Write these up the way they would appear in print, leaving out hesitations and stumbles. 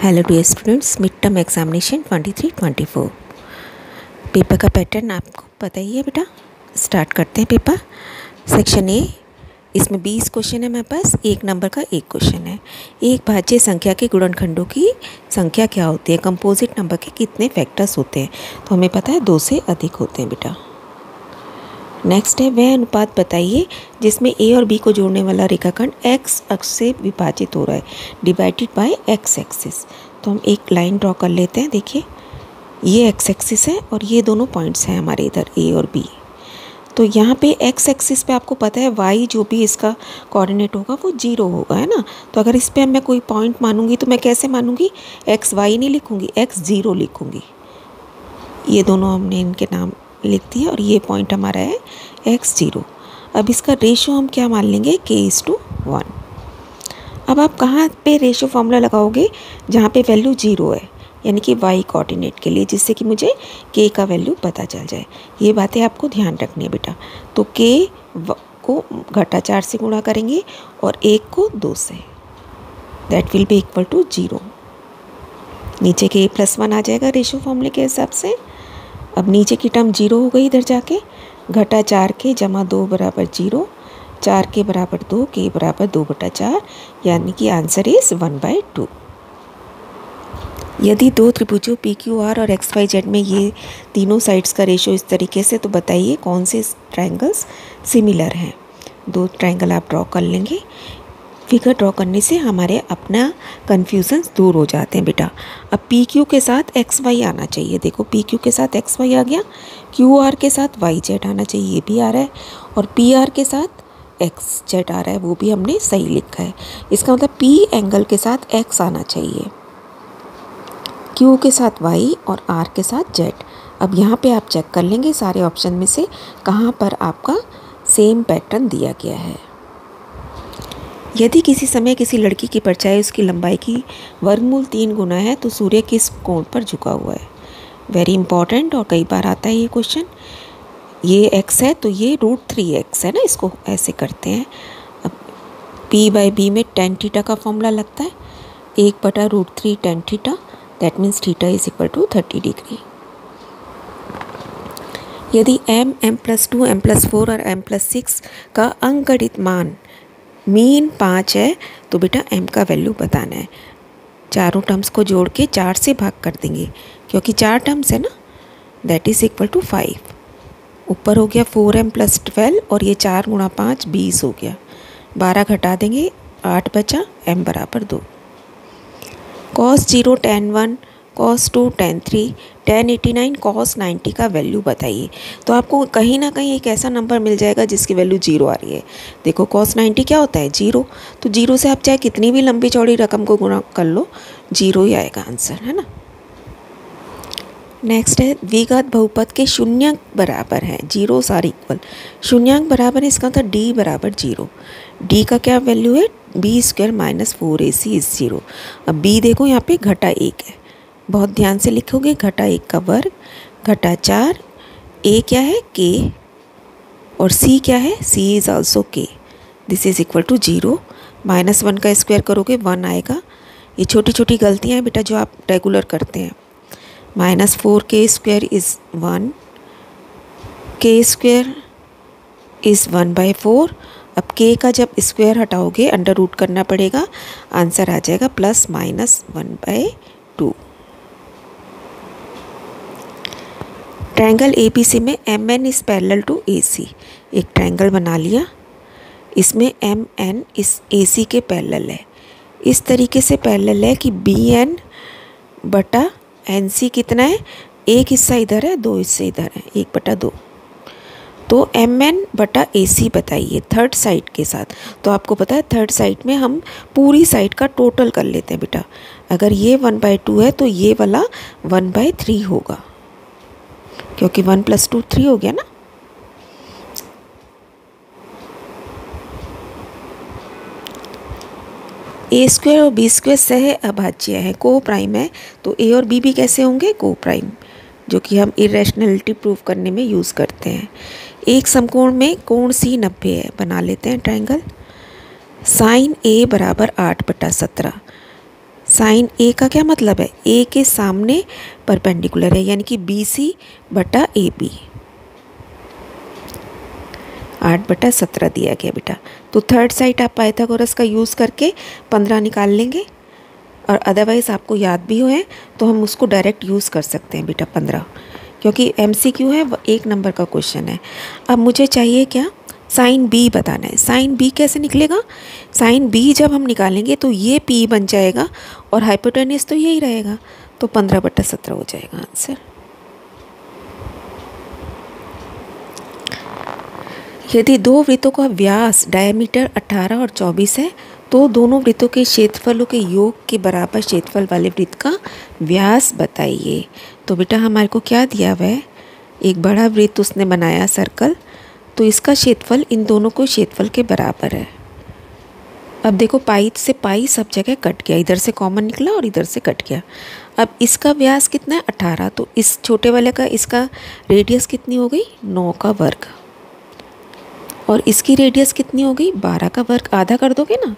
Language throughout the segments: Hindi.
Hello dear students, mid term examination 23-24 paper का पैटर्न आपको पता ही है बेटा। स्टार्ट करते हैं पेपर। सेक्शन ए, इसमें 20 क्वेश्चन है मेरे पास, एक नंबर का एक क्वेश्चन है। एक भाज्य संख्या के गुणनखंडों की संख्या क्या होती है, कंपोजिट नंबर के कितने फैक्टर्स होते हैं, तो हमें पता है 2 से अधिक होते हैं बेटा। नेक्स्ट है, वह अनुपात बताइए जिसमें ए और बी को जोड़ने वाला रेखाखंड एक्स अक्ष से विभाजित हो रहा है, डिवाइडेड बाय एक्स एक्सिस। तो हम एक लाइन ड्रॉ कर लेते हैं। देखिए, ये एक्स एक्सिस है और ये दोनों पॉइंट्स हैं हमारे इधर ए और बी। तो यहाँ पे एक्स एक्सिस पे आपको पता है वाई जो भी इसका कोऑर्डिनेट होगा वो 0 होगा, है ना। तो अगर इस पर मैं कोई पॉइंट मानूंगी तो मैं कैसे मानूंगी, एक्स वाई नहीं लिखूंगी, एक्स 0 लिखूंगी। ये दोनों हमने इनके नाम लिख दिया और ये पॉइंट हमारा है x0। अब इसका रेशो हम क्या मान लेंगे, k:1। अब आप कहाँ पे रेशो फॉर्मूला लगाओगे, जहाँ पे वैल्यू 0 है, यानी कि y कोऑर्डिनेट के लिए, जिससे कि मुझे k का वैल्यू पता चल जाए। ये बातें आपको ध्यान रखनी है बेटा। तो k को घटा 4 से गुणा करेंगे और 1 को 2 से, that will be equal to 0। नीचे के a+1 आ जाएगा रेशो फॉर्मूले के हिसाब से। अब नीचे की टर्म 0 हो गई इधर जाके, घटा 4k जमा 2 बराबर 0, 4k बराबर 2, k बराबर 2/4, यानी कि आंसर इज 1/2। यदि दो त्रिभुजों PQR और XYZ में ये तीनों साइड्स का रेशो इस तरीके से, तो बताइए कौन से ट्रायंगल्स सिमिलर हैं। 2 ट्रायंगल आप ड्रॉ कर लेंगे। फिगर ड्रॉ करने से हमारे अपना कन्फ्यूज़न दूर हो जाते हैं बेटा। अब PQ के साथ XY आना चाहिए। देखो, PQ के साथ XY आ गया, QR के साथ YZ आना चाहिए, ये भी आ रहा है, और PR के साथ XZ आ रहा है, वो भी हमने सही लिखा है। इसका मतलब P एंगल के साथ X आना चाहिए, Q के साथ Y और R के साथ Z। अब यहाँ पे आप चेक कर लेंगे सारे ऑप्शन में से कहाँ पर आपका सेम पैटर्न दिया गया है। यदि किसी समय किसी लड़की की परछाई उसकी लंबाई की वर्गमूल 3 गुना है, तो सूर्य किस कोण पर झुका हुआ है। वेरी इंपॉर्टेंट, और कई बार आता है ये क्वेश्चन। ये x है तो ये √3x है ना, इसको ऐसे करते हैं। अब p/b में tan थीटा का फॉर्मूला लगता है, 1/√3 tan theta, that means theta is equal to 30 degree. यदि m, m+2, m+4 और m+6 का अंकगणित मान मीन 5 है, तो बेटा m का वैल्यू बताना है। चारों टर्म्स को जोड़ के 4 से भाग कर देंगे, क्योंकि 4 टर्म्स है ना, दैट इज इक्वल टू 5। ऊपर हो गया 4m+12 और ये 4 गुणा 5 20 हो गया, 12 घटा देंगे 8 बचा, m बराबर 2। cos 0 tan 1, cos 2 tan 3, tan 89, cos 90 का वैल्यू बताइए। तो आपको कहीं ना कहीं एक ऐसा नंबर मिल जाएगा जिसकी वैल्यू 0 आ रही है। देखो, cos 90 क्या होता है, 0। तो 0 से आप चाहे कितनी भी लंबी चौड़ी रकम को गुणा कर लो, 0 ही आएगा आंसर, है ना। नेक्स्ट है, द्विघात बहुपद के शून्यांक बराबर है, 0 आर इक्वल। शून्यांक बराबर है, इसका मतलब d बराबर 0। d का क्या वैल्यू है, b² - 4ac इज 0। अब b देखो यहाँ पे घटा 1 है, बहुत ध्यान से लिखोगे, घटा 1 का वर्ग घटा 4, a क्या है k, और c क्या है, c is also k, this is equal to 0। -1 का स्क्वायर करोगे 1 आएगा। ये छोटी छोटी गलतियाँ हैं बेटा जो आप रेगुलर करते हैं। -4k² is 1, k² is 1/4। अब k का जब स्क्वायर हटाओगे अंडर रूट करना पड़ेगा, आंसर आ जाएगा +-1/2। ट्रायंगल ABC में MN is parallel to AC। एक ट्रायंगल बना लिया, इसमें MN इस AC के पैरेलल है। इस तरीके से पैरेलल है कि BN/NC कितना है, एक हिस्सा इधर है, 2 हिस्से इधर है, 1/2। तो MN/AC बताइए थर्ड साइड के साथ। तो आपको पता है थर्ड साइड में हम पूरी साइड का टोटल कर लेते हैं बेटा। अगर ये 1/2 है तो ये वाला 1/3 होगा, क्योंकि 1 + 2 3 हो गया ना। a² और b² सह अभाज्य है, को प्राइम है, तो a और b भी कैसे होंगे, को प्राइम, जो कि हम इरेशनलिटी प्रूव करने में यूज़ करते हैं। एक समकोण में कोण C 90 है, बना लेते हैं ट्रायंगल। sin A बराबर 8/17, साइन ए का क्या मतलब है, ए के सामने परपेंडिकुलर है, यानी कि BC बटा AB। 8/17 दिया गया बेटा। तो थर्ड साइड आप पाइथागोरस का यूज़ करके 15 निकाल लेंगे, और अदरवाइज़ आपको याद भी हो है तो हम उसको डायरेक्ट यूज़ कर सकते हैं बेटा 15, क्योंकि MCQ है, 1 नंबर का क्वेश्चन है। अब मुझे चाहिए क्या, साइन B बताना है। साइन B कैसे निकलेगा, साइन B जब हम निकालेंगे तो ये P बन जाएगा और हाइपोटेन्यूस तो यही रहेगा, तो 15/17 हो जाएगा आंसर। यदि दो वृत्तों का व्यास डायमीटर 18 और 24 है तो दोनों वृत्तों के क्षेत्रफलों के योग के बराबर क्षेत्रफल वाले वृत्त का व्यास बताइए। तो बेटा हमारे को क्या दिया हुआ है, एक बड़ा वृत्त उसने बनाया सर्कल, तो इसका क्षेत्रफल इन दोनों को क्षेत्रफल के बराबर है। अब देखो पाई से पाई सब जगह कट गया, इधर से कॉमन निकला और इधर से कट गया। अब इसका व्यास कितना है 18, तो इस छोटे वाले का इसका रेडियस कितनी हो गई 9 का वर्ग, और इसकी रेडियस कितनी हो गई 12 का वर्ग। आधा कर दोगे ना,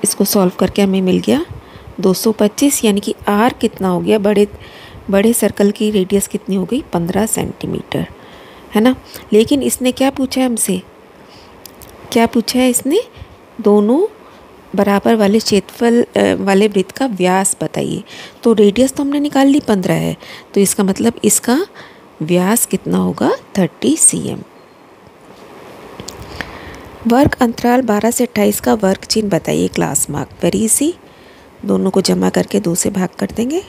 इसको सॉल्व करके हमें मिल गया 225, यानी कि R कितना हो गया, बड़े सर्कल की रेडियस कितनी हो गई 15 सेंटीमीटर, है ना। लेकिन इसने क्या पूछा है हमसे, क्या पूछा है इसने, दोनों बराबर वाले क्षेत्रफल वाले वृत्त का व्यास बताइए। तो रेडियस तो हमने निकाल ली 15 है, तो इसका मतलब इसका व्यास कितना होगा 30 cm। वर्ग अंतराल 12 से 28 का वर्ग चिन्ह बताइए, क्लास मार्क। वेरी इजी, दोनों को जमा करके 2 से भाग कर देंगे।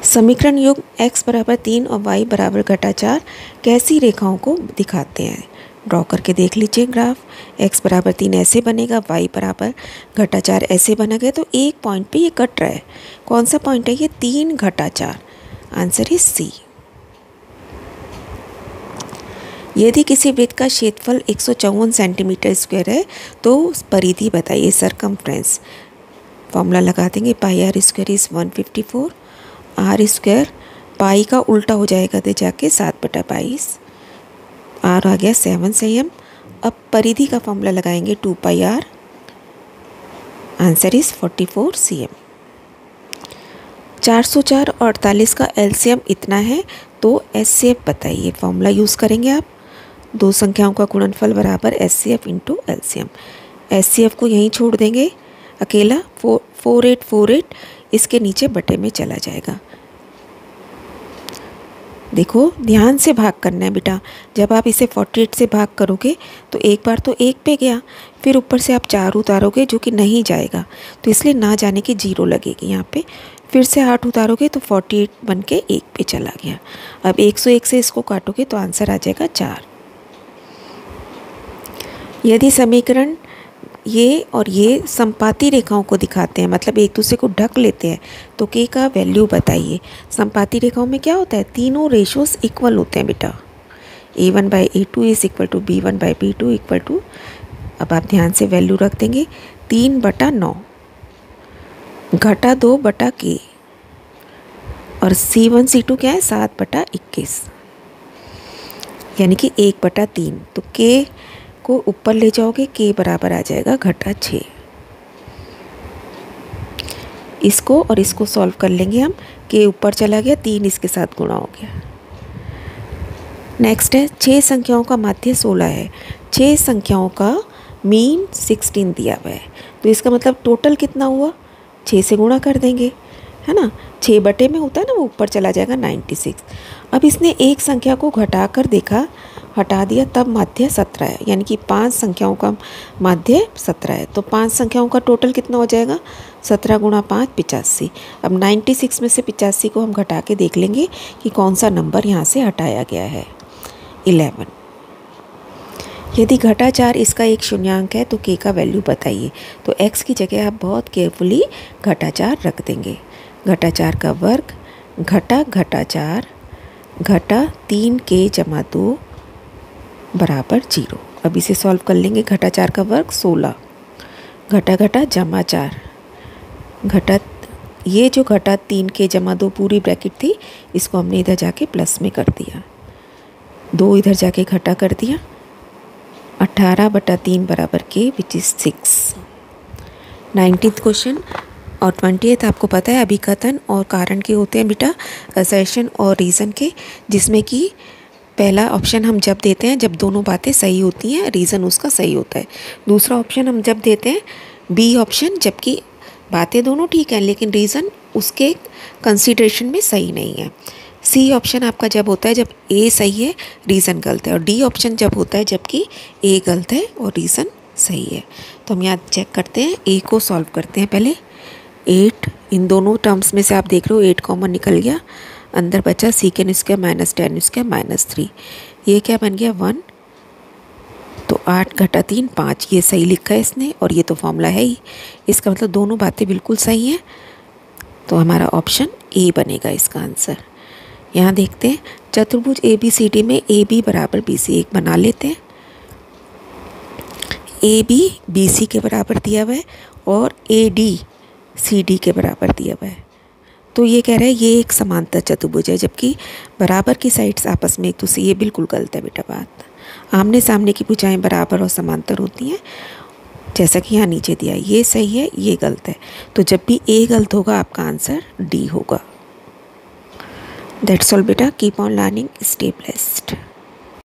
समीकरण युग x बराबर 3 और y बराबर -4 कैसी रेखाओं को दिखाते हैं, ड्रॉ करके देख लीजिए ग्राफ। x बराबर 3 ऐसे बनेगा, y बराबर -4 ऐसे बनेगा, तो एक पॉइंट पे ये कट रहा है। कौन सा पॉइंट है ये 3/4, आंसर इज C। यदि किसी वृत्त का क्षेत्रफल 154 सेंटीमीटर स्क्वायर है तो परिधि बताइए, सरकमफ्रेंस। फॉर्मूला लगा देंगे, πr² इज़ 154, r² पाई का उल्टा हो जाएगा तो जाके 7/22, r आ गया 7 cm। अब परिधि का फॉर्मूला लगाएंगे 2πr, आंसर इज 44 cm। 404 और 48 का LCM इतना है तो SCF बताइए। फॉर्मूला यूज़ करेंगे आप, दो संख्याओं का गुणनफल बराबर SCF इंटू LCM। SCF को यहीं छोड़ देंगे अकेला, 4848 इसके नीचे बटे में चला जाएगा। देखो ध्यान से भाग करना है बेटा, जब आप इसे 48 से भाग करोगे तो एक बार तो 1 पे गया, फिर ऊपर से आप 4 उतारोगे जो कि नहीं जाएगा, तो इसलिए ना जाने की 0 लगेगी यहाँ पे। फिर से 8 उतारोगे तो 48 बन के 1 पे चला गया। अब 101 से इसको काटोगे तो आंसर आ जाएगा 4। यदि समीकरण ये और ये संपाती रेखाओं को दिखाते हैं, मतलब एक दूसरे को ढक लेते हैं, तो के का वैल्यू बताइए। संपाती रेखाओं में क्या होता है, तीनों रेशोस इक्वल होते हैं बेटा। A1/A2 is equal to B1/B2 equal to, अब आप ध्यान से वैल्यू रख देंगे 3/9 -2/K, और C1 C2 क्या है 7/21, यानी कि 1/3। तो K को ऊपर ले जाओगे, K बराबर आ जाएगा -6। इसको और इसको सॉल्व कर लेंगे हम, K ऊपर चला गया, 3 इसके साथ गुणा हो गया। नेक्स्ट है 6 संख्याओं का माध्य 16 है, 6 संख्याओं का मीन 16 दिया हुआ है, तो इसका मतलब टोटल कितना हुआ, 6 से गुणा कर देंगे, है ना। 6 बटे में होता है ना, वो ऊपर चला जाएगा 96। अब इसने एक संख्या को घटा कर देखा, हटा दिया, तब माध्य 17 है, यानी कि 5 संख्याओं का माध्य 17 है। तो 5 संख्याओं का टोटल कितना हो जाएगा, 17 × 5 85। अब 96 में से 85 को हम घटा के देख लेंगे कि कौन सा नंबर यहाँ से हटाया गया है, 11। यदि -4 इसका एक शून्यांक है तो K का वैल्यू बताइए। तो X की जगह आप बहुत केयरफुली -4 रख देंगे। -4 का वर्ग -4 -3K + 2 बराबर 0। अब इसे सॉल्व कर लेंगे, -4 का वर्ग 16, घटा जमा 4, ये जो घटा 3K + 2 पूरी ब्रैकेट थी, इसको हमने इधर जाके प्लस में कर दिया, 2 इधर जाके घटा कर दिया, 18/3 बराबर K which is 6। 19th question और 20th आपको पता है अभिकथन और कारण के होते हैं बेटा, असर्शन और रीज़न के, जिसमें कि पहला ऑप्शन हम जब देते हैं जब दोनों बातें सही होती हैं, रीज़न उसका सही होता है। दूसरा ऑप्शन हम जब देते हैं बी ऑप्शन, जबकि बातें दोनों ठीक हैं लेकिन रीज़न उसके कंसीडरेशन में सही नहीं है। सी ऑप्शन आपका जब होता है जब ए सही है रीज़न गलत है, और डी ऑप्शन जब होता है जबकि ए गलत है और रीज़न सही है। तो हम यहाँ चेक करते हैं, ए को सॉल्व करते हैं पहले। 8 इन दोनों टर्म्स में से आप देख रहे हो 8 कॉमन निकल गया, अंदर बचा secant square minus ten square minus 3, ये क्या बन गया 1, तो 8 घटा 3 5, ये सही लिखा है इसने, और ये तो फॉर्मूला है ही, इसका मतलब दोनों बातें बिल्कुल सही हैं। तो हमारा ऑप्शन ए बनेगा इसका आंसर। यहाँ देखते हैं चतुर्भुज ए बी सी डी में ए बी बराबर बी सी, एक बना लेते हैं। ए बी बी सी के बराबर दिया हुआ है और ए डी सी डी के बराबर दिया हुआ है, तो ये कह रहा है ये एक समांतर चतुर्भुज है, जबकि बराबर की साइड्स आपस में एक दूसरे, ये बिल्कुल गलत है बेटा बात। आमने सामने की भुजाएं बराबर और समांतर होती हैं, जैसा कि यहाँ नीचे दिया है, ये सही है ये गलत है, तो जब भी ए गलत होगा आपका आंसर डी होगा। दैट्स ऑल बेटा, keep on learning, stay blessed.